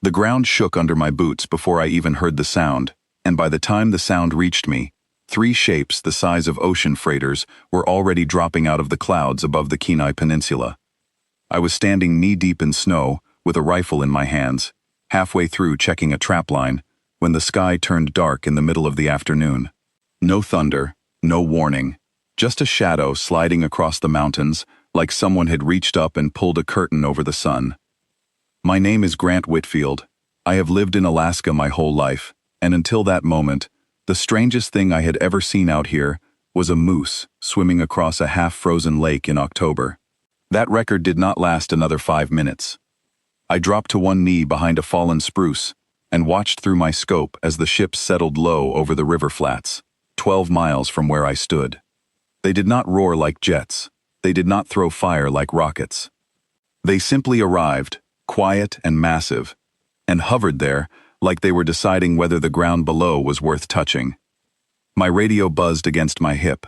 The ground shook under my boots before I even heard the sound, and by the time the sound reached me, 3 shapes the size of ocean freighters were already dropping out of the clouds above the Kenai Peninsula. I was standing knee-deep in snow, with a rifle in my hands, halfway through checking a trapline, when the sky turned dark in the middle of the afternoon. No thunder, no warning, just a shadow sliding across the mountains like someone had reached up and pulled a curtain over the sun. My name is Grant Whitfield. I have lived in Alaska my whole life, and until that moment, the strangest thing I had ever seen out here was a moose swimming across a half-frozen lake in October. That record did not last another 5 minutes. I dropped to one knee behind a fallen spruce and watched through my scope as the ship settled low over the river flats, 12 miles from where I stood. They did not roar like jets. They did not throw fire like rockets. They simply arrived, quiet and massive, and hovered there like they were deciding whether the ground below was worth touching. My radio buzzed against my hip.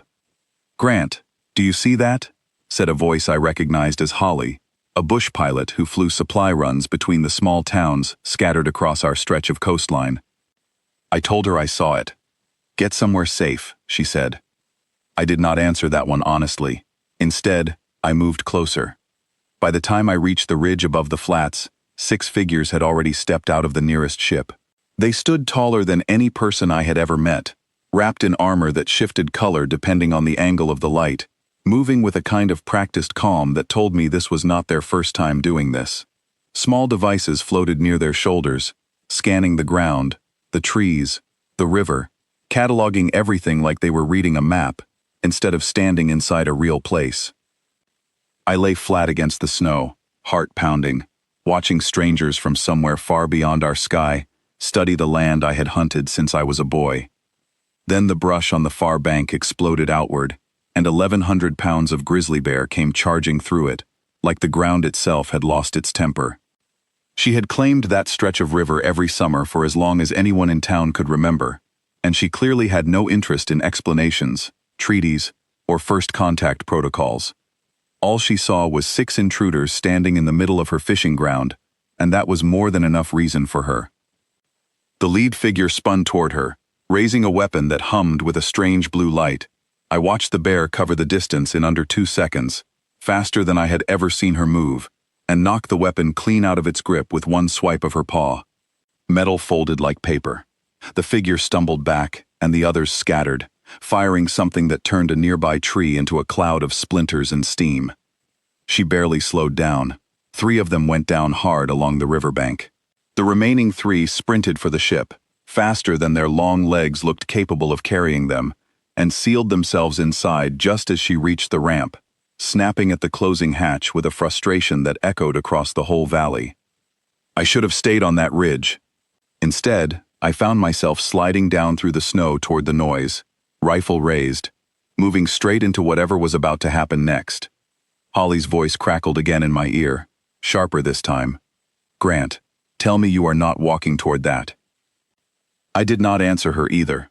"Grant, do you see that?" said a voice I recognized as Holly, a bush pilot who flew supply runs between the small towns scattered across our stretch of coastline. I told her I saw it. "Get somewhere safe," she said. I did not answer that one honestly. Instead, I moved closer. By the time I reached the ridge above the flats, 6 figures had already stepped out of the nearest ship. They stood taller than any person I had ever met, wrapped in armor that shifted color depending on the angle of the light, moving with a kind of practiced calm that told me this was not their first time doing this. Small devices floated near their shoulders, scanning the ground, the trees, the river, cataloging everything like they were reading a map, instead of standing inside a real place. I lay flat against the snow, heart pounding, watching strangers from somewhere far beyond our sky study the land I had hunted since I was a boy. Then the brush on the far bank exploded outward, and 1,100 pounds of grizzly bear came charging through it, like the ground itself had lost its temper. She had claimed that stretch of river every summer for as long as anyone in town could remember, and she clearly had no interest in explanations, treaties, or first contact protocols. All she saw was 6 intruders standing in the middle of her fishing ground, and that was more than enough reason for her. The lead figure spun toward her, raising a weapon that hummed with a strange blue light. I watched the bear cover the distance in under 2 seconds, faster than I had ever seen her move, and knock the weapon clean out of its grip with one swipe of her paw. Metal folded like paper. The figure stumbled back, and the others scattered, firing something that turned a nearby tree into a cloud of splinters and steam. She barely slowed down. 3 of them went down hard along the riverbank. The remaining 3 sprinted for the ship, faster than their long legs looked capable of carrying them, and sealed themselves inside just as she reached the ramp, snapping at the closing hatch with a frustration that echoed across the whole valley. I should have stayed on that ridge. Instead, I found myself sliding down through the snow toward the noise, rifle raised, moving straight into whatever was about to happen next. Holly's voice crackled again in my ear, sharper this time. "Grant, tell me you are not walking toward that." I did not answer her either.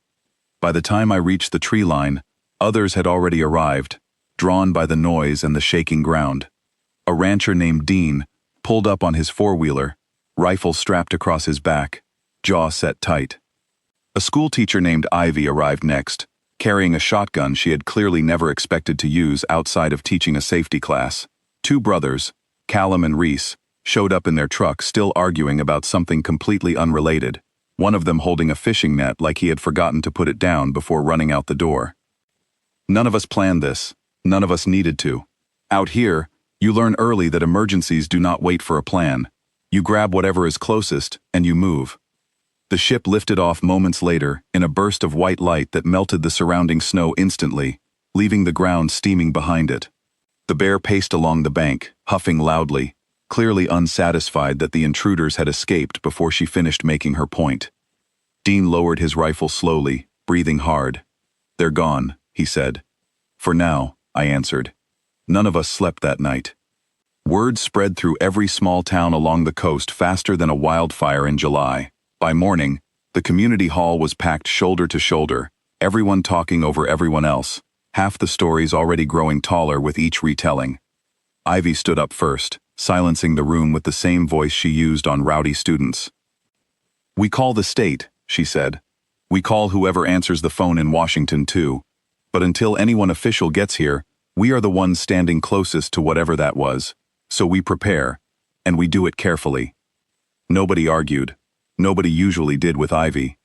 By the time I reached the tree line, others had already arrived, drawn by the noise and the shaking ground. A rancher named Dean pulled up on his 4-wheeler, rifle strapped across his back, jaw set tight. A schoolteacher named Ivy arrived next, carrying a shotgun she had clearly never expected to use outside of teaching a safety class. 2 brothers, Callum and Reese, showed up in their truck still arguing about something completely unrelated, one of them holding a fishing net like he had forgotten to put it down before running out the door. None of us planned this. None of us needed to. Out here, you learn early that emergencies do not wait for a plan. You grab whatever is closest, and you move. The ship lifted off moments later in a burst of white light that melted the surrounding snow instantly, leaving the ground steaming behind it. The bear paced along the bank, huffing loudly, clearly unsatisfied that the intruders had escaped before she finished making her point. Dean lowered his rifle slowly, breathing hard. "They're gone," he said. "For now," I answered. None of us slept that night. Word spread through every small town along the coast faster than a wildfire in July. By morning, the community hall was packed shoulder to shoulder, everyone talking over everyone else, half the stories already growing taller with each retelling. Ivy stood up first, silencing the room with the same voice she used on rowdy students. "We call the state," she said. "We call whoever answers the phone in Washington too. But until anyone official gets here, we are the ones standing closest to whatever that was. So we prepare, and we do it carefully." Nobody argued. Nobody usually did with Ivy.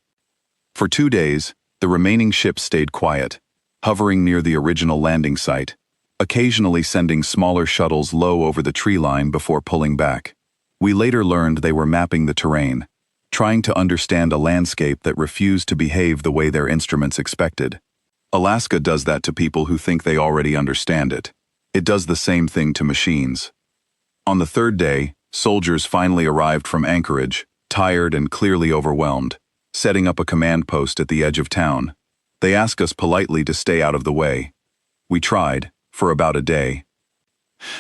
For 2 days, the remaining ships stayed quiet, hovering near the original landing site, occasionally sending smaller shuttles low over the tree line before pulling back. We later learned they were mapping the terrain, trying to understand a landscape that refused to behave the way their instruments expected. Alaska does that to people who think they already understand it. It does the same thing to machines. On the 3rd day, soldiers finally arrived from Anchorage, tired and clearly overwhelmed, setting up a command post at the edge of town. They asked us politely to stay out of the way. We tried, for about a day.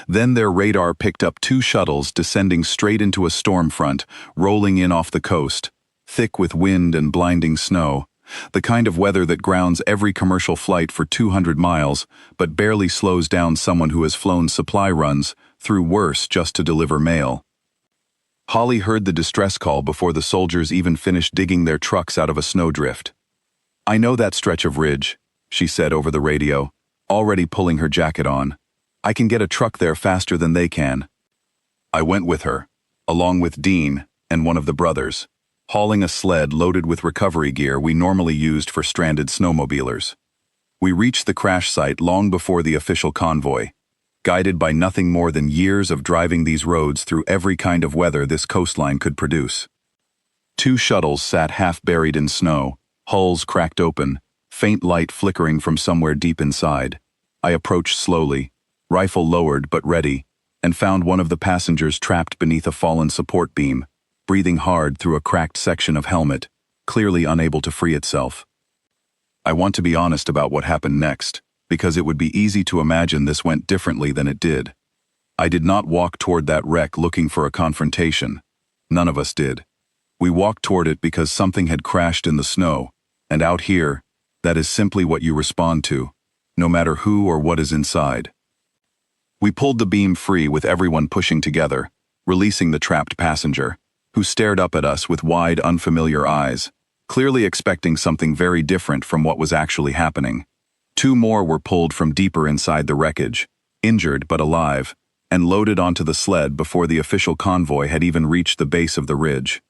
Then their radar picked up 2 shuttles descending straight into a storm front, rolling in off the coast, thick with wind and blinding snow, the kind of weather that grounds every commercial flight for 200 miles, but barely slows down someone who has flown supply runs through worse just to deliver mail. Holly heard the distress call before the soldiers even finished digging their trucks out of a snowdrift. "I know that stretch of ridge," she said over the radio, already pulling her jacket on. "I can get a truck there faster than they can." I went with her, along with Dean and one of the brothers, hauling a sled loaded with recovery gear we normally used for stranded snowmobilers. We reached the crash site long before the official convoy, guided by nothing more than years of driving these roads through every kind of weather this coastline could produce. 2 shuttles sat half buried in snow, hulls cracked open, faint light flickering from somewhere deep inside. I approached slowly, rifle lowered but ready, and found one of the passengers trapped beneath a fallen support beam, breathing hard through a cracked section of helmet, clearly unable to free itself. I want to be honest about what happened next, because it would be easy to imagine this went differently than it did. I did not walk toward that wreck looking for a confrontation. None of us did. We walked toward it because something had crashed in the snow, and out here, that is simply what you respond to, no matter who or what is inside. We pulled the beam free with everyone pushing together, releasing the trapped passenger, who stared up at us with wide, unfamiliar eyes, clearly expecting something very different from what was actually happening. 2 more were pulled from deeper inside the wreckage, injured but alive, and loaded onto the sled before the official convoy had even reached the base of the ridge.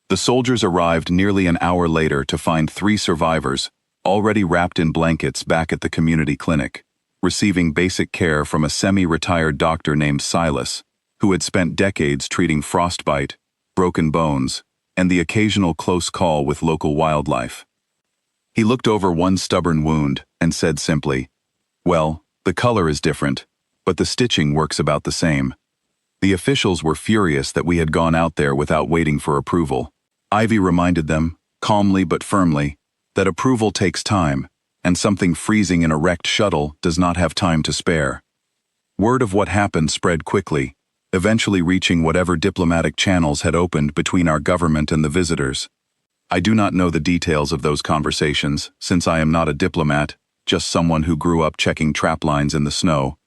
The soldiers arrived nearly an hour later to find 3 survivors, already wrapped in blankets back at the community clinic, receiving basic care from a semi-retired doctor named Silas, who had spent decades treating frostbite, broken bones, and the occasional close call with local wildlife. He looked over one stubborn wound and said simply, "Well, the color is different, but the stitching works about the same." The officials were furious that we had gone out there without waiting for approval. Ivy reminded them, calmly but firmly, that approval takes time, and something freezing in a wrecked shuttle does not have time to spare. Word of what happened spread quickly, eventually reaching whatever diplomatic channels had opened between our government and the visitors. I do not know the details of those conversations, since I am not a diplomat, just someone who grew up checking trap lines in the snow.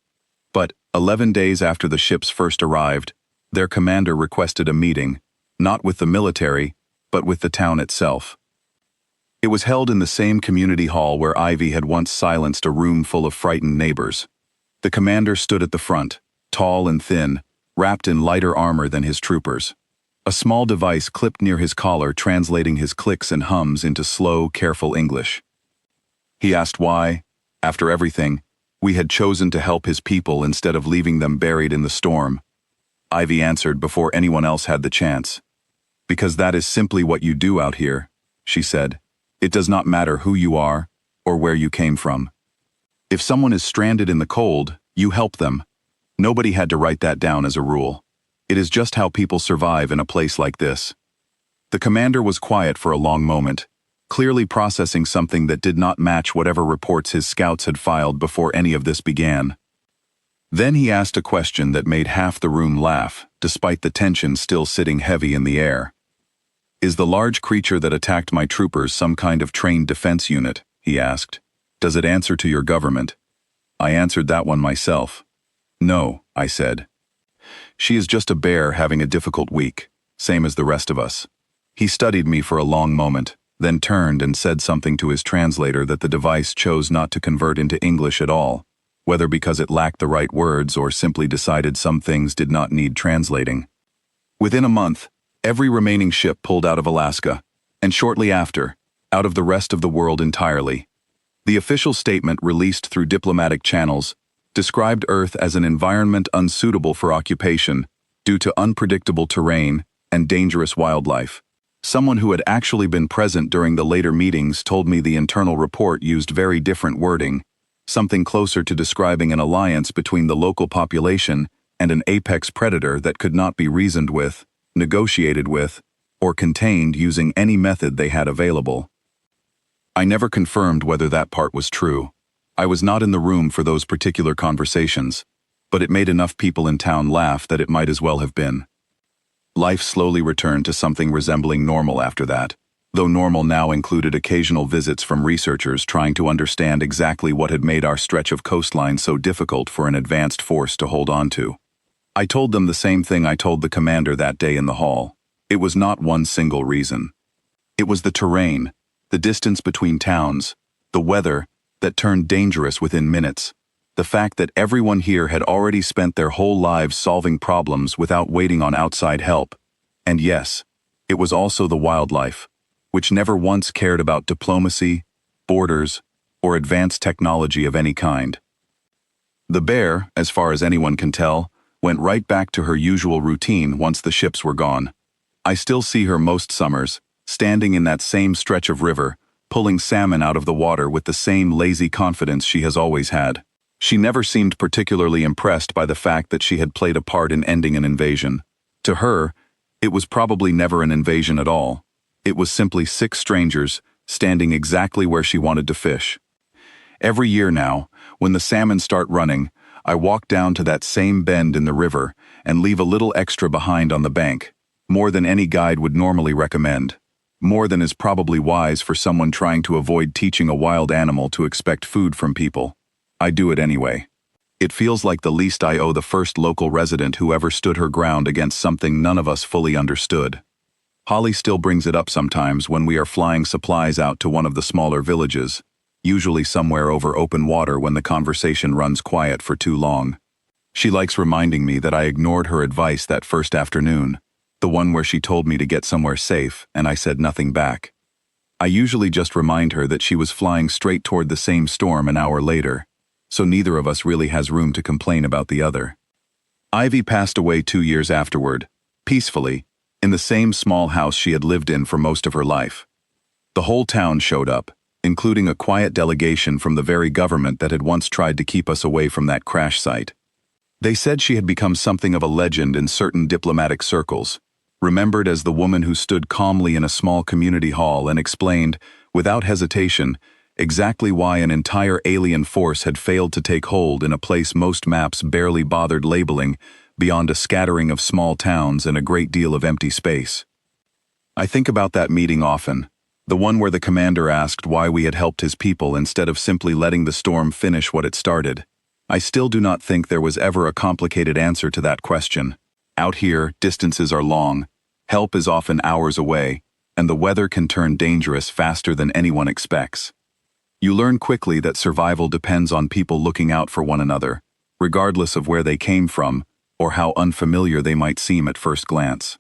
But 11 days after the ships first arrived, their commander requested a meeting, not with the military, but with the town itself. It was held in the same community hall where Ivy had once silenced a room full of frightened neighbors. The commander stood at the front, tall and thin, wrapped in lighter armor than his troopers. A small device clipped near his collar translating his clicks and hums into slow, careful English. He asked why, after everything, we had chosen to help his people instead of leaving them buried in the storm. Ivy answered before anyone else had the chance. "Because that is simply what you do out here," she said. "It does not matter who you are or where you came from. If someone is stranded in the cold, you help them. Nobody had to write that down as a rule. It is just how people survive in a place like this." The commander was quiet for a long moment, clearly processing something that did not match whatever reports his scouts had filed before any of this began. Then he asked a question that made half the room laugh, despite the tension still sitting heavy in the air. "Is the large creature that attacked my troopers some kind of trained defense unit?" he asked. "Does it answer to your government?" I answered that one myself. "No," I said. She is just a bear having a difficult week, same as the rest of us. He studied me for a long moment, then turned and said something to his translator that the device chose not to convert into English at all, whether because it lacked the right words or simply decided some things did not need translating. Within a month, every remaining ship pulled out of Alaska, and shortly after, out of the rest of the world entirely. The official statement released through diplomatic channels described Earth as an environment unsuitable for occupation due to unpredictable terrain and dangerous wildlife. Someone who had actually been present during the later meetings told me the internal report used very different wording, something closer to describing an alliance between the local population and an apex predator that could not be reasoned with, negotiated with, or contained using any method they had available. I never confirmed whether that part was true. I was not in the room for those particular conversations, but it made enough people in town laugh that it might as well have been. Life slowly returned to something resembling normal after that, though normal now included occasional visits from researchers trying to understand exactly what had made our stretch of coastline so difficult for an advanced force to hold on to. I told them the same thing I told the commander that day in the hall. It was not one single reason. It was the terrain, the distance between towns, the weather, that turned dangerous within minutes. The fact that everyone here had already spent their whole lives solving problems without waiting on outside help. And yes, it was also the wildlife, which never once cared about diplomacy, borders, or advanced technology of any kind. The bear, as far as anyone can tell, went right back to her usual routine once the ships were gone. I still see her most summers, standing in that same stretch of river, pulling salmon out of the water with the same lazy confidence she has always had. She never seemed particularly impressed by the fact that she had played a part in ending an invasion. To her, it was probably never an invasion at all. It was simply 6 strangers standing exactly where she wanted to fish. Every year now, when the salmon start running, I walk down to that same bend in the river and leave a little extra behind on the bank, more than any guide would normally recommend. More than is probably wise for someone trying to avoid teaching a wild animal to expect food from people. I do it anyway. It feels like the least I owe the first local resident who ever stood her ground against something none of us fully understood. Holly still brings it up sometimes when we are flying supplies out to one of the smaller villages, usually somewhere over open water when the conversation runs quiet for too long. She likes reminding me that I ignored her advice that first afternoon, the one where she told me to get somewhere safe, and I said nothing back. I usually just remind her that she was flying straight toward the same storm an hour later, so neither of us really has room to complain about the other. Ivy passed away 2 years afterward, peacefully, in the same small house she had lived in for most of her life. The whole town showed up, including a quiet delegation from the very government that had once tried to keep us away from that crash site. They said she had become something of a legend in certain diplomatic circles, remembered as the woman who stood calmly in a small community hall and explained, without hesitation, exactly why an entire alien force had failed to take hold in a place most maps barely bothered labeling, beyond a scattering of small towns and a great deal of empty space. I think about that meeting often, the one where the commander asked why we had helped his people instead of simply letting the storm finish what it started. I still do not think there was ever a complicated answer to that question. Out here, distances are long, help is often hours away, and the weather can turn dangerous faster than anyone expects. You learn quickly that survival depends on people looking out for one another, regardless of where they came from or how unfamiliar they might seem at first glance.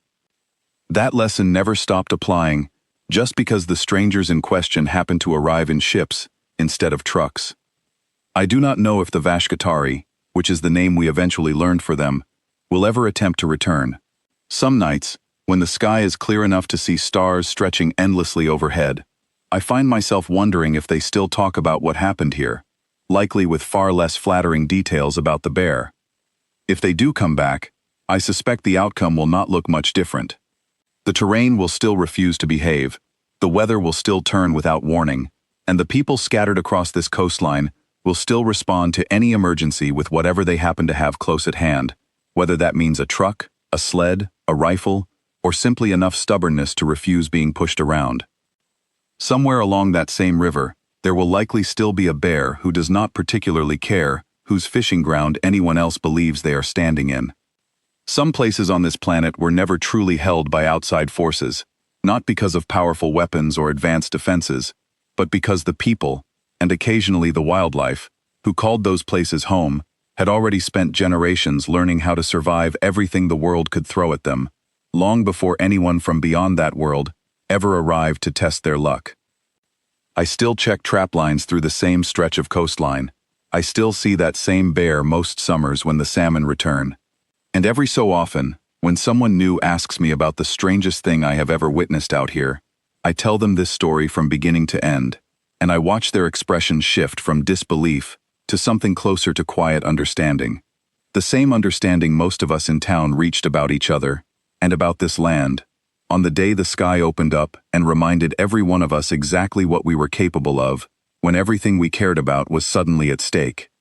That lesson never stopped applying, just because the strangers in question happened to arrive in ships instead of trucks. I do not know if the Vashkatari, which is the name we eventually learned for them, will ever attempt to return. Some nights, when the sky is clear enough to see stars stretching endlessly overhead, I find myself wondering if they still talk about what happened here, likely with far less flattering details about the bear. If they do come back, I suspect the outcome will not look much different. The terrain will still refuse to behave, the weather will still turn without warning, and the people scattered across this coastline will still respond to any emergency with whatever they happen to have close at hand, whether that means a truck, a sled, a rifle, or simply enough stubbornness to refuse being pushed around. Somewhere along that same river, there will likely still be a bear who does not particularly care whose fishing ground anyone else believes they are standing in. Some places on this planet were never truly held by outside forces, not because of powerful weapons or advanced defenses, but because the people, and occasionally the wildlife, who called those places home, had already spent generations learning how to survive everything the world could throw at them, long before anyone from beyond that world ever arrived to test their luck. I still check traplines through the same stretch of coastline. I still see that same bear most summers when the salmon return. And every so often, when someone new asks me about the strangest thing I have ever witnessed out here, I tell them this story from beginning to end, and I watch their expression shift from disbelief to something closer to quiet understanding. The same understanding most of us in town reached about each other, and about this land, on the day the sky opened up and reminded every one of us exactly what we were capable of, when everything we cared about was suddenly at stake.